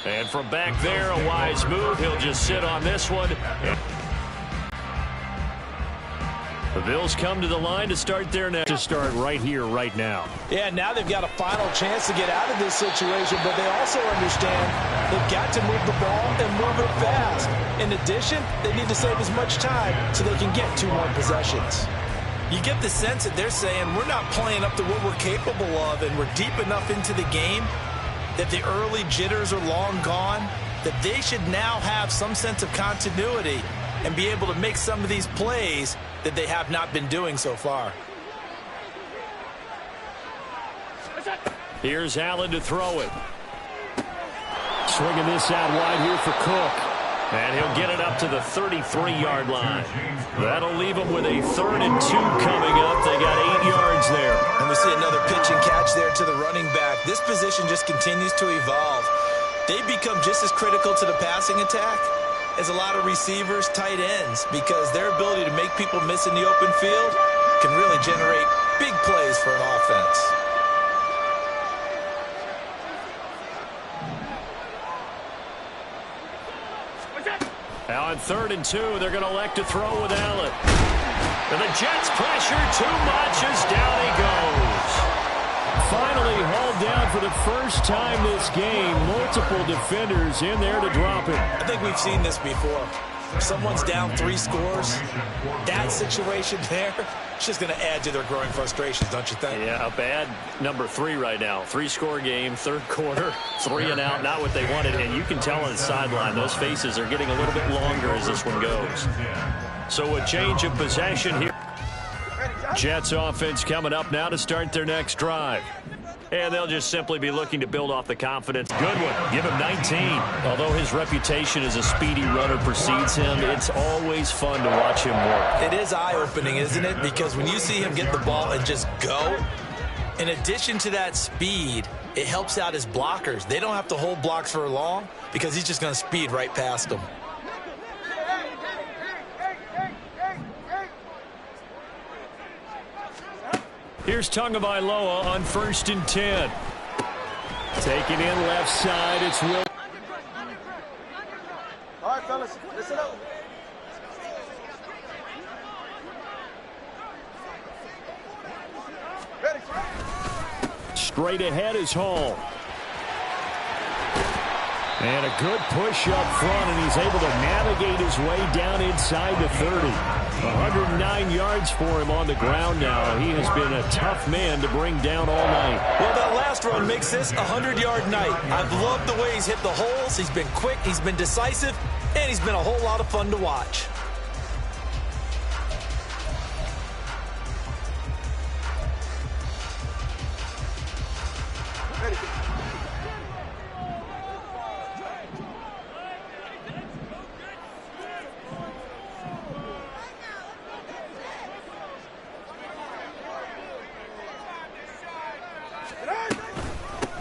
And from back there, a wise move. He'll just sit on this one. The Bills come to the line to start their next. To start right here, right now. Yeah, now they've got a final chance to get out of this situation, but they also understand they've got to move the ball and move it fast. In addition, they need to save as much time so they can get 2 more possessions. You get the sense that they're saying we're not playing up to what we're capable of, and we're deep enough into the game that the early jitters are long gone, that they should now have some sense of continuity and be able to make some of these plays that they have not been doing so far. Here's Allen to throw it. Swinging this out wide here for Cook. And he'll get it up to the 33-yard line. That'll leave them with a 3rd and 2 coming up. They got 8 yards there. And we see another pitch and catch there to the running back. This position just continues to evolve. They become just as critical to the passing attack as a lot of receivers, tight ends, because their ability to make people miss in the open field can really generate big plays for an offense. Now on 3rd and 2, they're going to elect to throw with Allen. And the Jets pressure too much as down he goes. Finally hauled down for the first time this game. Multiple defenders in there to drop it. I think we've seen this before. If someone's down 3 scores, that situation there, it's just going to add to their growing frustrations, don't you think? Yeah, a bad number 3 right now. 3-score game, 3rd quarter, 3 and out, not what they wanted. And you can tell on the sideline, those faces are getting a little bit longer as this one goes. So a change of possession here. Jets offense coming up now to start their next drive. And they'll just simply be looking to build off the confidence. Good one. Give him 19. Although his reputation as a speedy runner precedes him, it's always fun to watch him work. It is eye-opening, isn't it? Because when you see him get the ball and just go, in addition to that speed, it helps out his blockers. They don't have to hold blocks for long because he's just going to speed right past them. Here's Tagovailoa on 1st and 10. Taking in left side, it's Will. All right, fellas, listen up. Ready. Straight ahead is Hall. And a good push up front, and he's able to navigate his way down inside the 30. 109 yards for him on the ground now. He has been a tough man to bring down all night. Well, that last run makes this a 100-yard night. I've loved the way he's hit the holes. He's been quick, he's been decisive, and he's been a whole lot of fun to watch.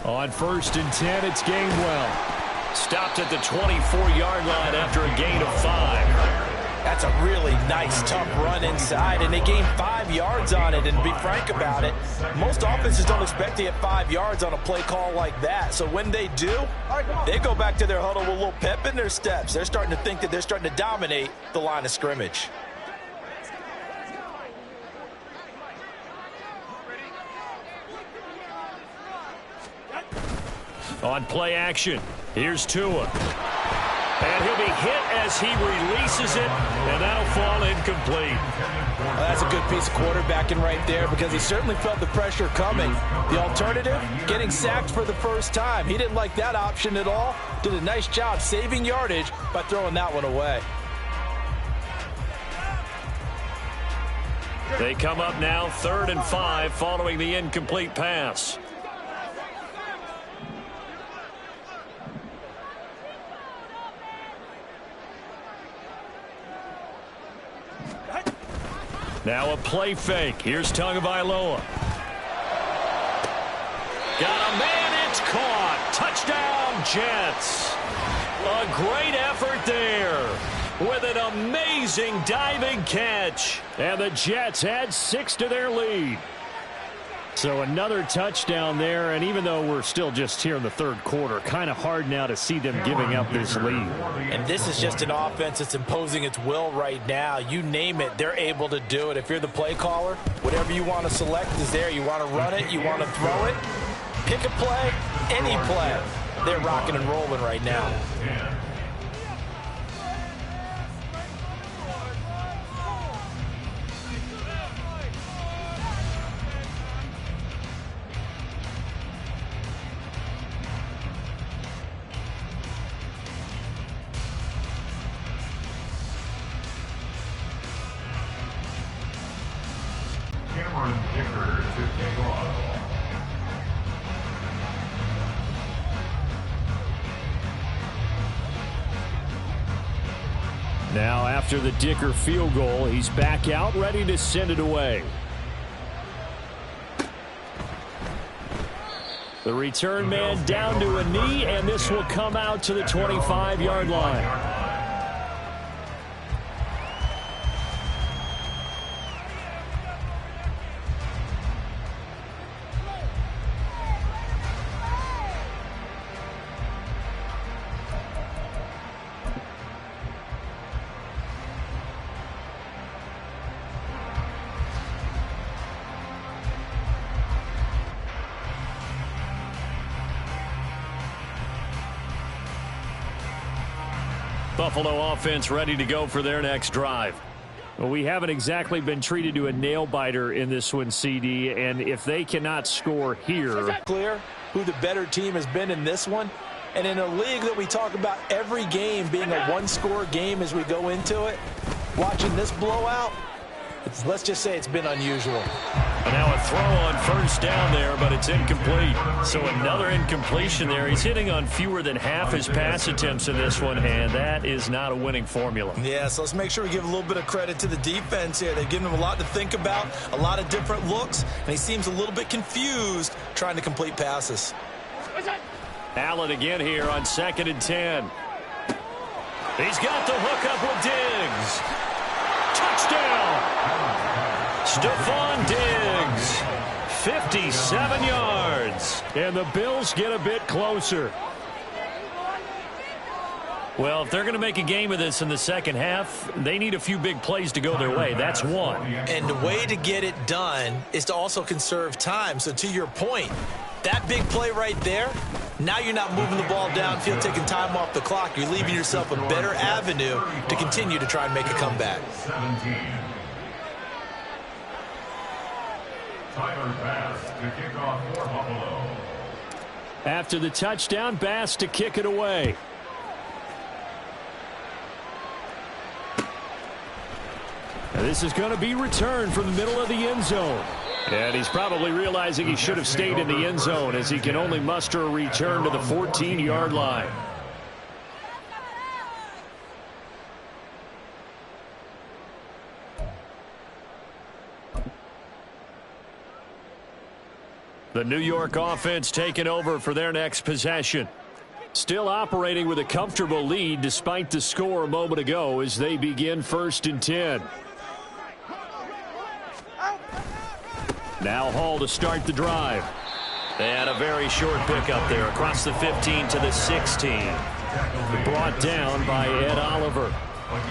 On 1st and 10, it's Gainwell. Stopped at the 24-yard line after a gain of 5. That's a really nice, tough run inside, and they gained 5 yards on it. And to be frank about it, most offenses don't expect to get 5 yards on a play call like that. So when they do, they go back to their huddle with a little pep in their steps. They're starting to think that they're starting to dominate the line of scrimmage. On play action, here's Tua. And he'll be hit as he releases it, and that'll fall incomplete. Well, that's a good piece of quarterbacking right there because he certainly felt the pressure coming. The alternative, getting sacked for the first time. He didn't like that option at all. Did a nice job saving yardage by throwing that one away. They come up now 3rd and 5 following the incomplete pass. Now a play fake. Here's Tagovailoa. Got a man. It's caught. Touchdown, Jets. A great effort there with an amazing diving catch. And the Jets add 6 to their lead. So another touchdown there, and even though we're still just here in the third quarter, kind of hard now to see them giving up this lead. And this is just an offense that's imposing its will right now. You name it, they're able to do it. If you're the play caller, whatever you want to select is there. You want to run it, you want to throw it, pick a play, any play. They're rocking and rolling right now. Now after the Dicker field goal, he's back out ready to send it away. The return man down to a knee, and this will come out to the 25-yard line. Buffalo offense ready to go for their next drive. Well, we haven't exactly been treated to a nail-biter in this one, CD, and if they cannot score here. Clear who the better team has been in this one. And in a league that we talk about every game being a one-score game as we go into it, watching this blowout, let's just say it's been unusual. And now a throw on first down there, but it's incomplete. So another incompletion there. He's hitting on fewer than half his pass attempts in this one, and that is not a winning formula. Yeah, so let's make sure we give a little bit of credit to the defense here. They've given him a lot to think about, a lot of different looks, and he seems a little bit confused trying to complete passes. Allen again here on 2nd and 10. He's got the hookup with Diggs. Touchdown! Stephon Diggs, 57 yards. And the Bills get a bit closer. Well, if they're going to make a game of this in the second half, they need a few big plays to go their way. That's one. And the way to get it done is to also conserve time. So to your point, that big play right there, now you're not moving the ball downfield, taking time off the clock. You're leaving yourself a better avenue to continue to try and make a comeback. After the touchdown, Bass to kick it away. Now this is going to be returned from the middle of the end zone. And he's probably realizing he should have stayed in the end zone as he can only muster a return to the 14-yard line. The New York offense taking over for their next possession. Still operating with a comfortable lead despite the score a moment ago as they begin 1st and 10. Now Hall to start the drive. They had a very short pickup there across the 15 to the 16. Brought down by Ed Oliver.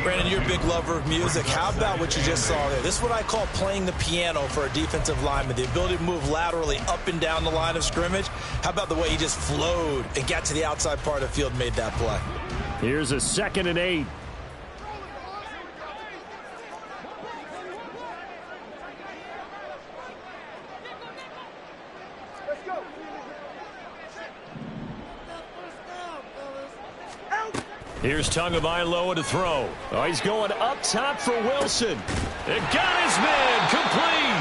Brandon, you're a big lover of music. How about what you just saw there? This is what I call playing the piano for a defensive lineman. The ability to move laterally up and down the line of scrimmage. How about the way he just flowed and got to the outside part of the field and made that play? Here's a 2nd and 8. Here's Tagovailoa to throw. Oh, he's going up top for Wilson. It got his man complete.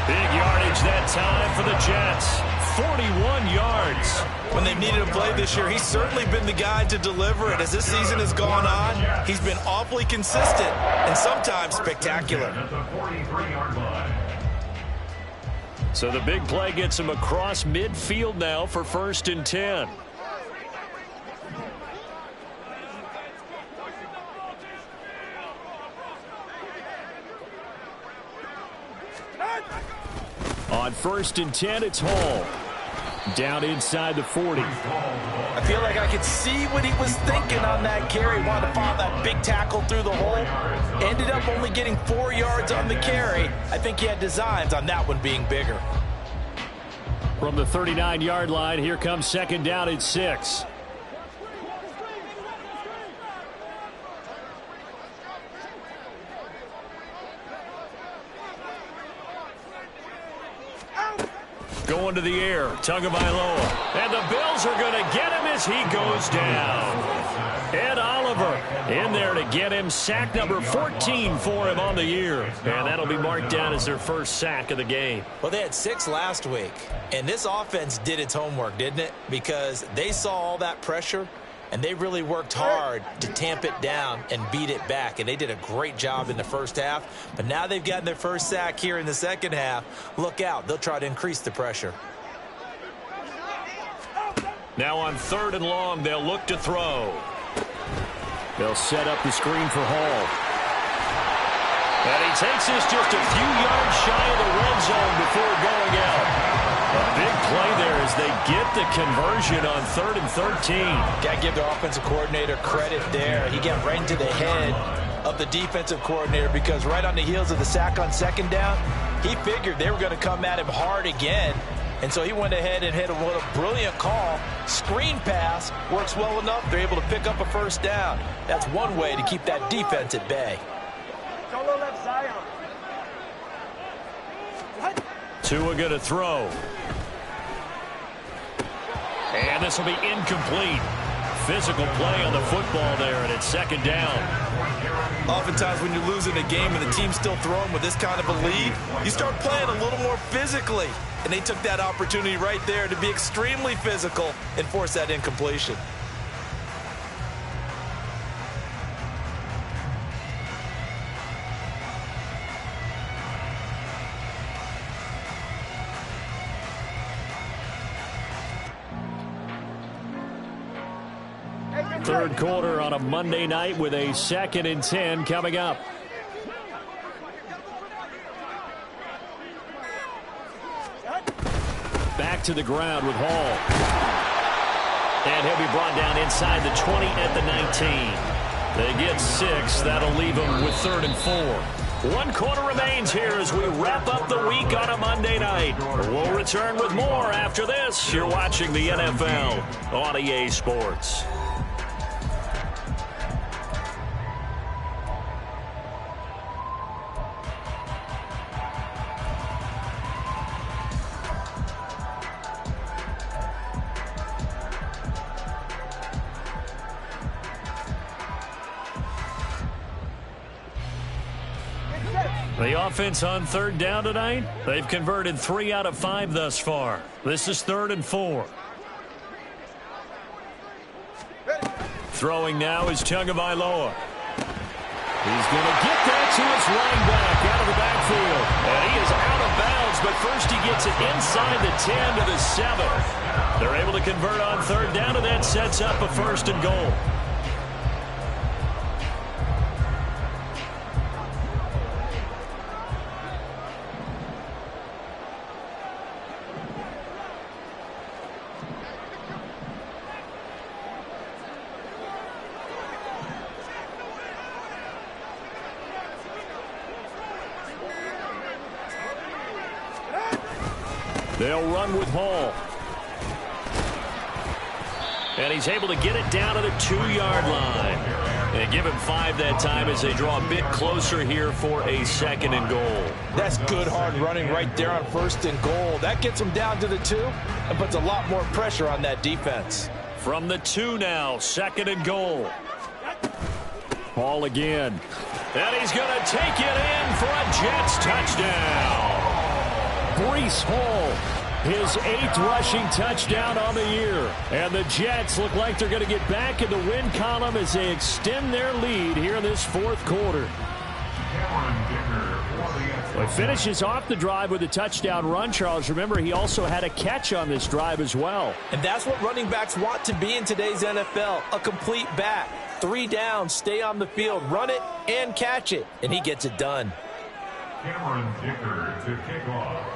Big yardage that time for the Jets. 41 yards. When they've needed a play this year, he's certainly been the guy to deliver it. As this season has gone on, he's been awfully consistent and sometimes spectacular. So the big play gets him across midfield now for 1st and 10. On 1st and 10, it's Hall. Down inside the 40. I feel like I could see what he was thinking on that carry. Wanted to follow that big tackle through the hole. Ended up only getting 4 yards on the carry. I think he had designs on that one being bigger. From the 39-yard line, here comes 2nd down and 6. Going to the air, Tagovailoa. And the Bills are going to get him as he goes down. Ed Oliver in there to get him. Sack number 14 for him on the year. And that'll be marked down as their first sack of the game. Well, they had 6 last week. And this offense did its homework, didn't it? Because they saw all that pressure, and they really worked hard to tamp it down and beat it back. And they did a great job in the first half. But now they've gotten their first sack here in the second half. Look out. They'll try to increase the pressure. Now on 3rd and long, they'll look to throw. They'll set up the screen for Hall. And he takes this just a few yards shy of the red zone before going out. A big play there as they get the conversion on 3rd and 13. Got to give their offensive coordinator credit there. He got right into the head of the defensive coordinator because right on the heels of the sack on 2nd down, he figured they were going to come at him hard again. And so he went ahead and hit what a brilliant call. Screen pass works well enough. They're able to pick up a 1st down. That's one way to keep that defense at bay. Solo left side. Tua going to throw. And this will be incomplete. Physical play on the football there, and it's 2nd down. Oftentimes when you're losing a game and the team's still throwing with this kind of a lead, you start playing a little more physically. And they took that opportunity right there to be extremely physical and force that incompletion. Third quarter on a Monday night with a 2nd and 10 coming up. Back to the ground with Hall. And he'll be brought down inside the 20 at the 19. They get 6. That'll leave them with 3rd and 4. 1 quarter remains here as we wrap up the week on a Monday night. We'll return with more after this. You're watching the NFL on EA Sports. The offense on 3rd down tonight, they've converted 3 out of 5 thus far. This is 3rd and 4. Throwing now is Tagovailoa. He's going to get that to his running back out of the backfield. And he is out of bounds, but first he gets it inside the 10 to the 7. They're able to convert on 3rd down, and that sets up a 1st and goal. They'll run with Hall. And he's able to get it down to the 2-yard line. And give him 5 that time as they draw a bit closer here for a 2nd and goal. That's good hard running right there on 1st and goal. That gets him down to the 2 and puts a lot more pressure on that defense. From the 2 now, 2nd and goal. Hall again. And he's going to take it in for a Jets touchdown. Breece Hall, his 8th rushing touchdown on the year. And the Jets look like they're going to get back in the win column as they extend their lead here in this 4th quarter. Well, he finishes off the drive with a touchdown run, Charles. Remember, he also had a catch on this drive as well. And that's what running backs want to be in today's NFL, a complete back. 3 downs, stay on the field, run it, and catch it. And he gets it done. Cameron Dicker to kick off.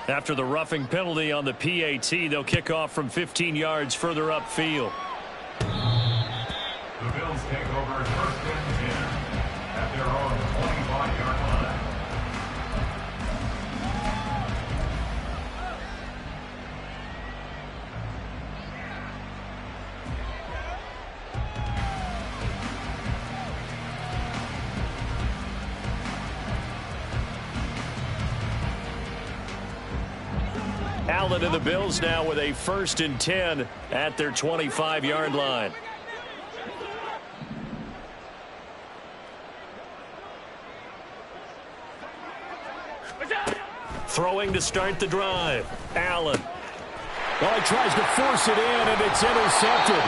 After the roughing penalty on the PAT, they'll kick off from 15 yards further upfield. The Bills take over 1st and 10 at their own 25-yard line. Allen and the Bills now with a 1st and 10 at their 25-yard line. Throwing to start the drive. Allen. Well, he tries to force it in, and it's intercepted.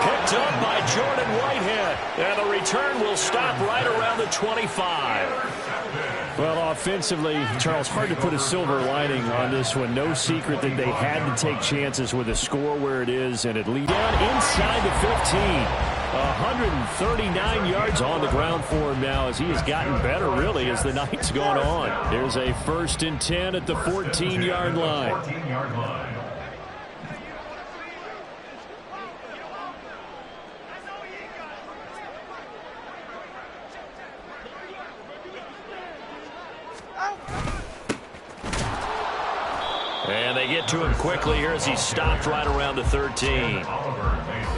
Picked up by Jordan Whitehead. And the return will stop right around the 25. Well, offensively, Charles, hard to put a silver lining on this one. No secret that they had to take chances with a score where it is, and it leads down inside the 15. 139 yards on the ground for him now as he has gotten better, really, as the night's gone on. There's a 1st and 10 at the 14-yard line. And they get to him quickly here as he stopped right around the 13.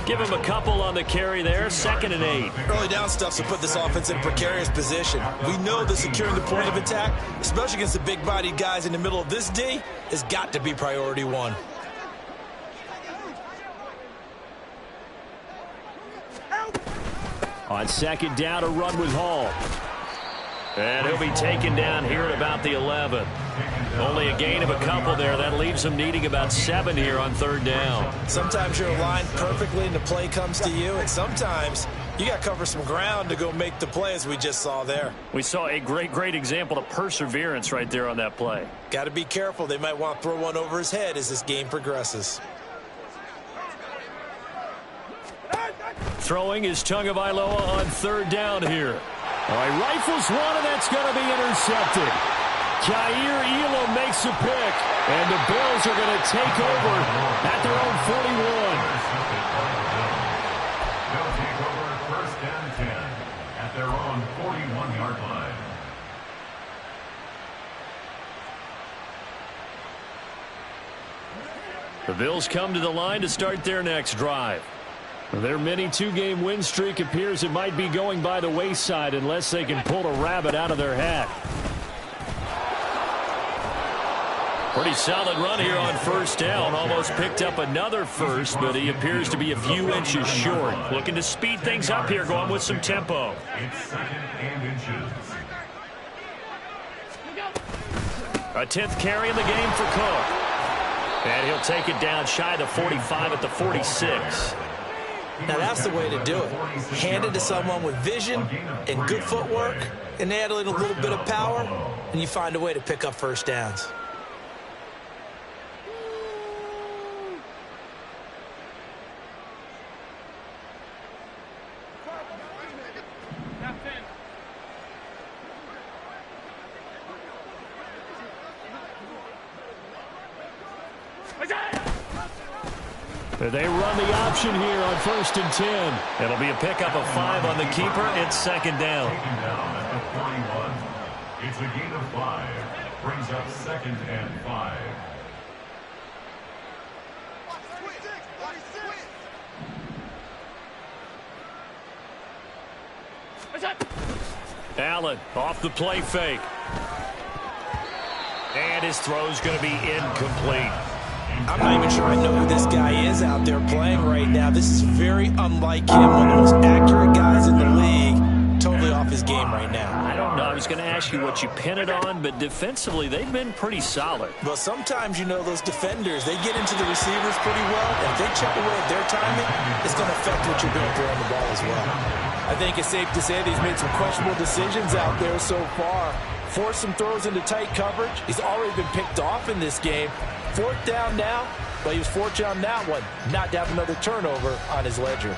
Give him a couple on the carry there. 2nd and 8. Early down stuff to put this offense in a precarious position. We know that securing the point of attack, especially against the big-bodied guys in the middle of this D, has got to be priority one. On 2nd down, a run with Hall. And he'll be taken down here at about the 11. Only a gain of a couple there. That leaves him needing about 7 here on 3rd down. Sometimes you're aligned perfectly and the play comes to you, and sometimes you got to cover some ground to go make the play, as we just saw there. We saw a great example of perseverance right there on that play. Got to be careful. They might want to throw one over his head as this game progresses. Throwing is Tagovailoa on 3rd down here. All right, rifles one, and that's going to be intercepted. Jair Elam makes a pick, and the Bills are going to take over at their own 41. They'll take over 1st and 10 at their own 41-yard line. The Bills come to the line to start their next drive. Their mini 2-game win streak appears it might be going by the wayside unless they can pull a rabbit out of their hat. Pretty solid run here on 1st down. Almost picked up another first, but he appears to be a few inches short. Looking to speed things up here, going with some tempo. It's 2nd and inches. A 10th carry in the game for Cook. And he'll take it down shy of the 45 at the 46. Now that's the way to do it. Hand it to someone with vision and good footwork, and add a little bit of power, and you find a way to pick up 1st downs. They run the option here on 1st and 10. It'll be a pickup of 5 on the keeper. It's 2nd down. Taken down at the 41. It's a gain of 5. Brings up 2nd and 5. Allen off the play fake. And his throw's going to be incomplete. I'm not even sure I know who this guy is out there playing right now. This is very unlike him. One of the most accurate guys in the league. Totally off his game right now. I don't know. I was going to ask you what you pin it on, but defensively, they've been pretty solid. Well, sometimes, you know, those defenders, they get into the receivers pretty well. And if they chip away at their timing, it's going to affect what you're doing throwing the ball as well. I think it's safe to say that he's made some questionable decisions out there so far. Forced some throws into tight coverage. He's already been picked off in this game. 4th down now, but he was fortunate on that one not to have another turnover on his ledger.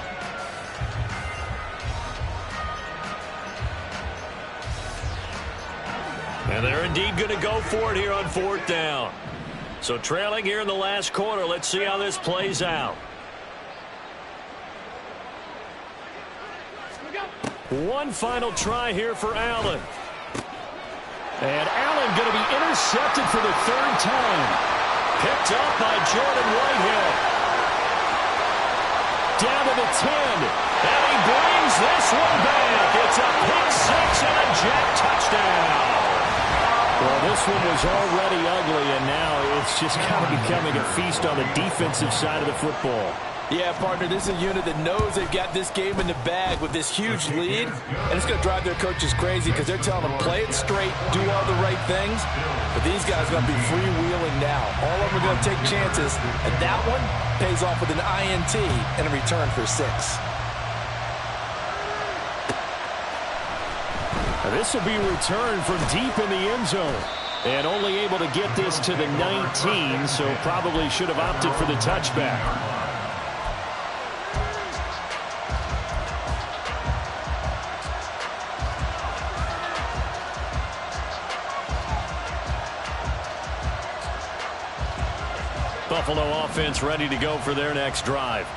And they're indeed going to go for it here on 4th down. So trailing here in the last quarter. Let's see how this plays out. One final try here for Allen. And Allen going to be intercepted for the third time. Picked up by Jordan Whitehead. Down to the 10. And he brings this one back. It's a pick six and a Jet touchdown. Well, this one was already ugly, and now it's just kind of becoming a feast on the defensive side of the football. Yeah, partner, this is a unit that knows they've got this game in the bag with this huge lead, and it's going to drive their coaches crazy because they're telling them play it straight, do all the right things, but these guys are going to be freewheeling now. All of them are going to take chances, and that one pays off with an INT and a return for 6. This will be returned from deep in the end zone. And only able to get this to the 19, so probably should have opted for the touchback. Buffalo offense ready to go for their next drive.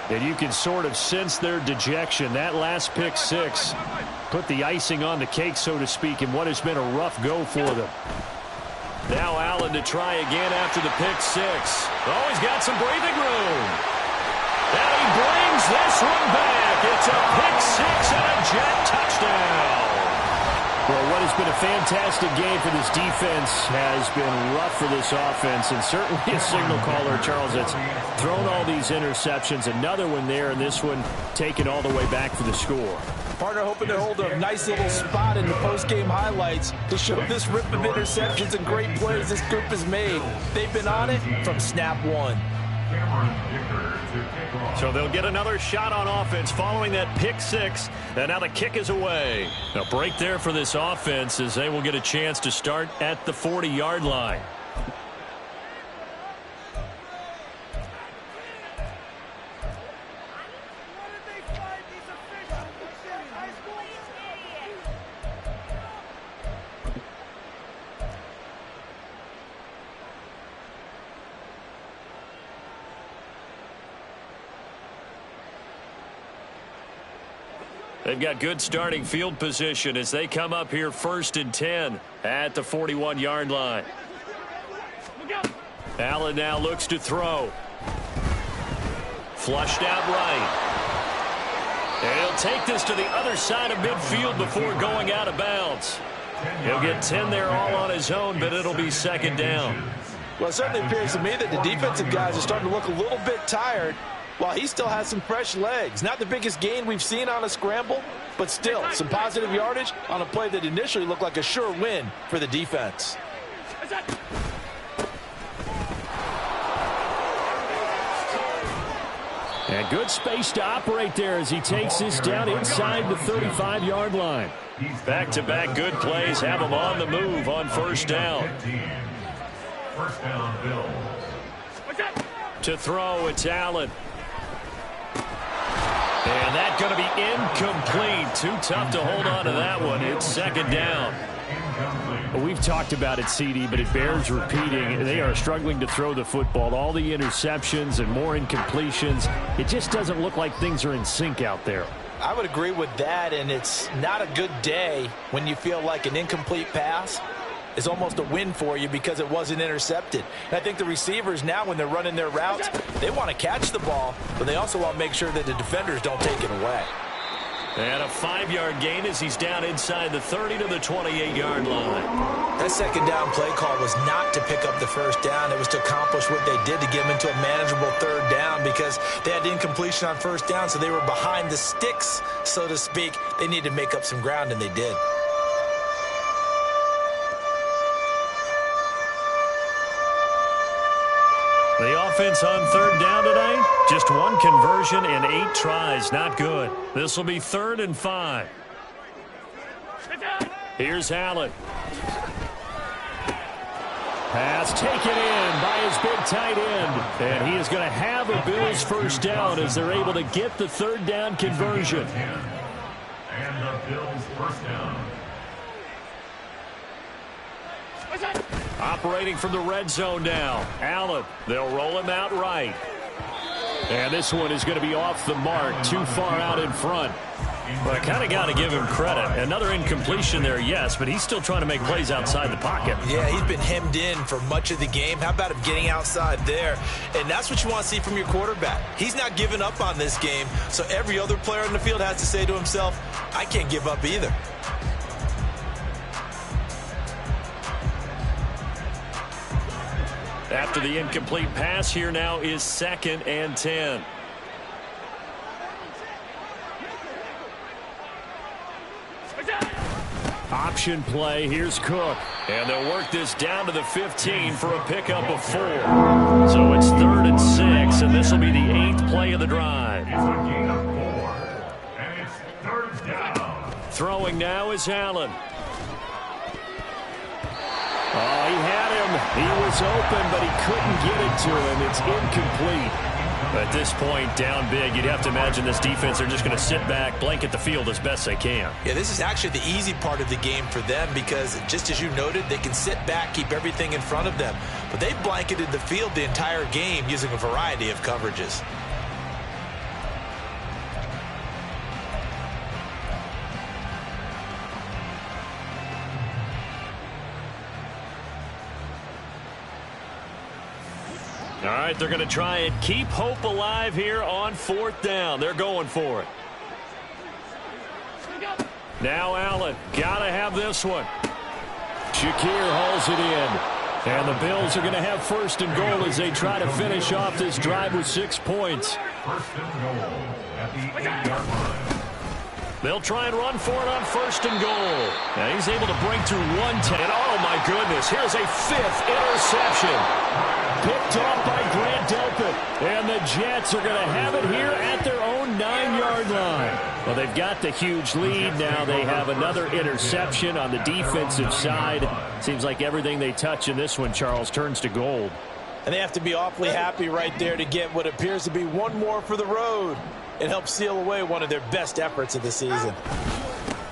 And you can sort of sense their dejection. That last pick six put the icing on the cake, so to speak, in what has been a rough go for them. Now Allen to try again after the pick six. Oh, he's got some breathing room. And he brings this one back. It's a pick six and a Jet touchdown. Well, what has been a fantastic game for this defense has been rough for this offense, and certainly a signal caller, Charles, that's thrown all these interceptions. Another one there, and this one taken all the way back for the score. Partner hoping to hold a nice little spot in the post-game highlights to show this rip of interceptions and great plays this group has made. They've been on it from snap one. So they'll get another shot on offense following that pick six, and now the kick is away. A break there for this offense as they will get a chance to start at the 40-yard line. They've got good starting field position as they come up here 1st and 10 at the 41-yard line. Allen now looks to throw. Flushed out right. And he'll take this to the other side of midfield before going out of bounds. He'll get 10 there all on his own, but it'll be 2nd down. Well, it certainly appears to me that the defensive guys are starting to look a little bit tired, while he still has some fresh legs. Not the biggest gain we've seen on a scramble, but still some positive yardage on a play that initially looked like a sure win for the defense. And good space to operate there as he takes this down inside the 35-yard line. Back-to-back good plays have him on the move on 1st down. First down, Bill. To throw, it's Allen. And that's going to be incomplete. Too tough to hold on to that one. It's 2nd down. Well, we've talked about it, CD, but it bears repeating. They are struggling to throw the football. All the interceptions and more incompletions. It just doesn't look like things are in sync out there. I would agree with that, and it's not a good day when you feel like an incomplete pass is almost a win for you because it wasn't intercepted. And I think the receivers now, when they're running their routes, they want to catch the ball, but they also want to make sure that the defenders don't take it away. And a 5-yard gain as he's down inside the 30 to the 28-yard line. That 2nd down play call was not to pick up the 1st down. It was to accomplish what they did to get them into a manageable 3rd down because they had incompletion on 1st down, so they were behind the sticks, so to speak. They needed to make up some ground, and they did. The offense on 3rd down tonight, just 1 conversion and 8 tries. Not good. This will be 3rd and 5. Here's Allen. Pass taken in by his big tight end. And he is going to have a Bills 1st down as they're able to get the 3rd down conversion. And the Bills 1st down. Operating from the red zone now. Allen, they'll roll him out right. And this one is going to be off the mark, too far out in front. Well, I kind of got to give him credit. Another incompletion there, yes, but he's still trying to make plays outside the pocket. Yeah, he's been hemmed in for much of the game. How about him getting outside there? And that's what you want to see from your quarterback. He's not giving up on this game, so every other player in the field has to say to himself, I can't give up either. After the incomplete pass, here now is 2nd and 10. Option play. Here's Cook. And they'll work this down to the 15 for a pickup of 4. So it's 3rd and 6, and this will be the 8th play of the drive. It's a gain of 4, and it's 3rd down. Throwing now is Allen. Oh, he had him. He was open, but he couldn't get it to him. It's incomplete. At this point, down big, you'd have to imagine this defense are just going to sit back, blanket the field as best they can. Yeah, this is actually the easy part of the game for them because, just as you noted, they can sit back, keep everything in front of them. But they blanketed the field the entire game using a variety of coverages. All right, they're going to try and keep hope alive here on 4th down. They're going for it. Now Allen, got to have this one. Shakir hauls it in. And the Bills are going to have 1st and goal as they try to finish off this drive with 6 points. 1st and goal at the 8-yard line. They'll try and run for it on 1st and goal. Now he's able to break through 110. Oh, my goodness. Here's a 5th interception. Picked off by Grant Delpit. And the Jets are going to have it here at their own 9-yard line. Well, they've got the huge lead. Now they have another interception on the defensive side. Seems like everything they touch in this one, Charles, turns to gold. And they have to be awfully happy right there to get what appears to be one more for the road. It helps seal away one of their best efforts of the season.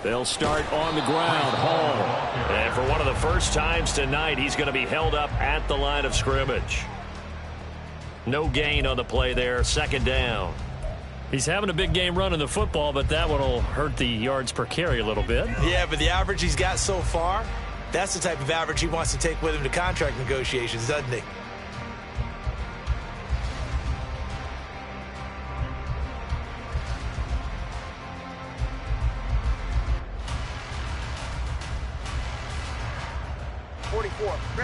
They'll start on the ground. Hall. And for one of the first times tonight, he's going to be held up at the line of scrimmage. No gain on the play there. 2nd down. He's having a big game running the football, but that one will hurt the yards per carry a little bit. Yeah, but the average he's got so far, that's the type of average he wants to take with him to contract negotiations, doesn't he?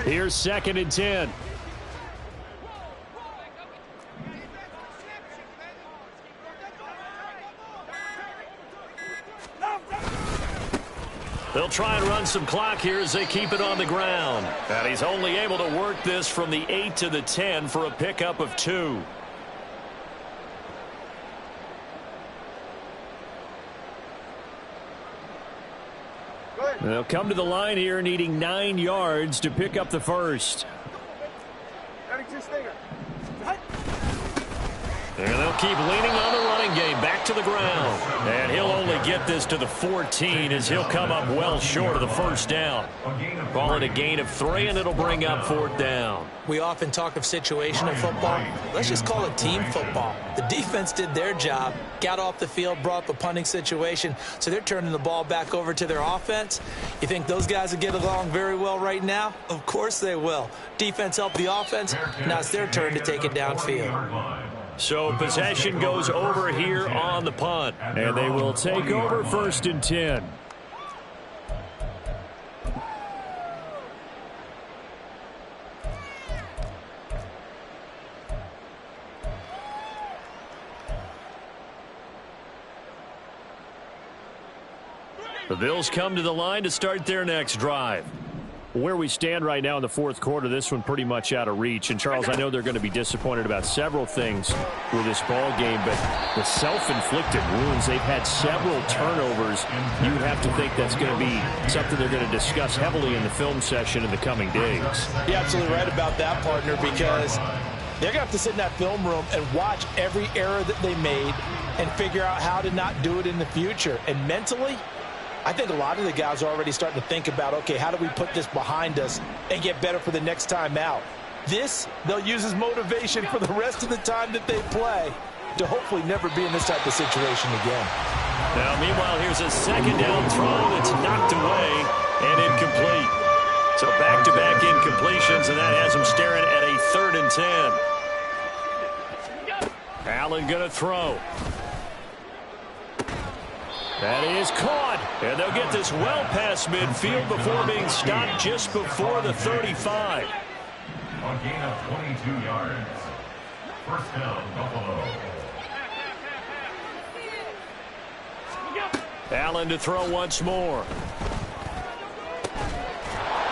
Here's 2nd and 10. They'll try and run some clock here as they keep it on the ground. And he's only able to work this from the 8 to the 10 for a pickup of 2. They'll come to the line here needing 9 yards to pick up the first. And they'll keep leaning on the running game back to the ground. And he'll only get this to the 14 as he'll come up well short of the 1st down. Call it a gain of 3, and it'll bring up 4th down. We often talk of situational football. Let's just call it team football. The defense did their job, got off the field, brought up a punting situation, so they're turning the ball back over to their offense. You think those guys will get along very well right now? Of course they will. Defense helped the offense. Now it's their turn to take it downfield. So possession goes over here on the punt. And they will take over 1st and 10. The Bills come to the line to start their next drive. Where we stand right now in the 4th quarter, this one pretty much out of reach. And, Charles, I know they're going to be disappointed about several things with this ball game, but the self-inflicted wounds, they've had several turnovers. You have to think that's going to be something they're going to discuss heavily in the film session in the coming days. You're absolutely right about that, partner, because they're going to have to sit in that film room and watch every error that they made and figure out how to not do it in the future. And mentally, I think a lot of the guys are already starting to think about, okay, how do we put this behind us and get better for the next time out? This, they'll use as motivation for the rest of the time that they play to hopefully never be in this type of situation again. Now, meanwhile, here's a second down throw that's knocked away and incomplete. So back-to-back incompletions, and that has him staring at a 3rd and 10. Allen going to throw. That is caught, and they'll get this well past midfield before being stopped just before the 35. A gain of 22 yards. First down, Buffalo. Allen to throw once more.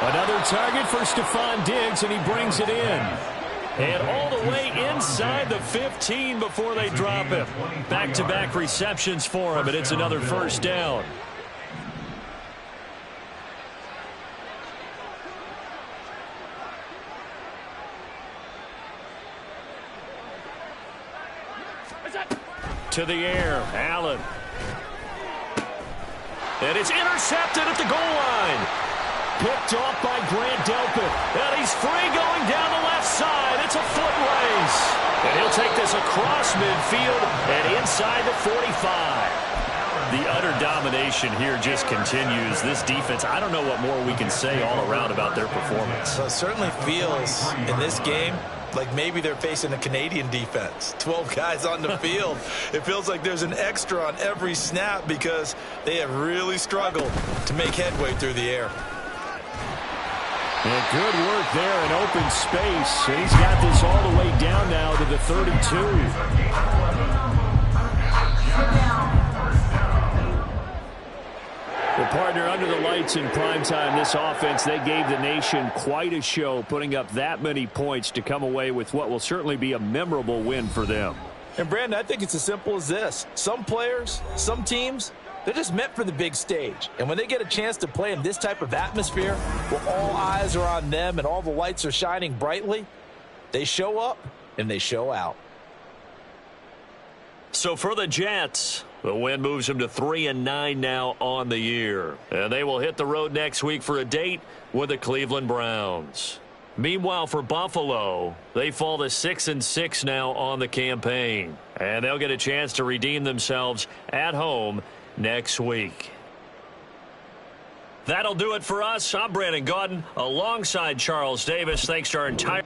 Another target for Stephon Diggs, and he brings it in. And all the way inside the 15 before they drop him. Back-to-back receptions for him, and it's another first down. To the air, Allen. And it's intercepted at the goal line. Picked off by Grant Delpit. And he's free going down the left side. It's a foot race. And he'll take this across midfield and inside the 45. The utter domination here just continues. This defense, I don't know what more we can say all around about their performance. So it certainly feels in this game like maybe they're facing a Canadian defense. 12 guys on the field. It feels like there's an extra on every snap because they have really struggled to make headway through the air. And good work there in open space. And he's got this all the way down now to the 32. Well, partner, under the lights in primetime, this offense, they gave the nation quite a show, putting up that many points to come away with what will certainly be a memorable win for them. And, Brandon, I think it's as simple as this. Some players, some teams, they're just meant for the big stage. And when they get a chance to play in this type of atmosphere where all eyes are on them and all the lights are shining brightly, they show up and they show out. So for the Jets, the win moves them to 3-9 now on the year. And they will hit the road next week for a date with the Cleveland Browns. Meanwhile, for Buffalo, they fall to 6-6 now on the campaign. And they'll get a chance to redeem themselves at home next week. That'll do it for us. I'm Brandon Gaudin alongside Charles Davis. Thanks to our entire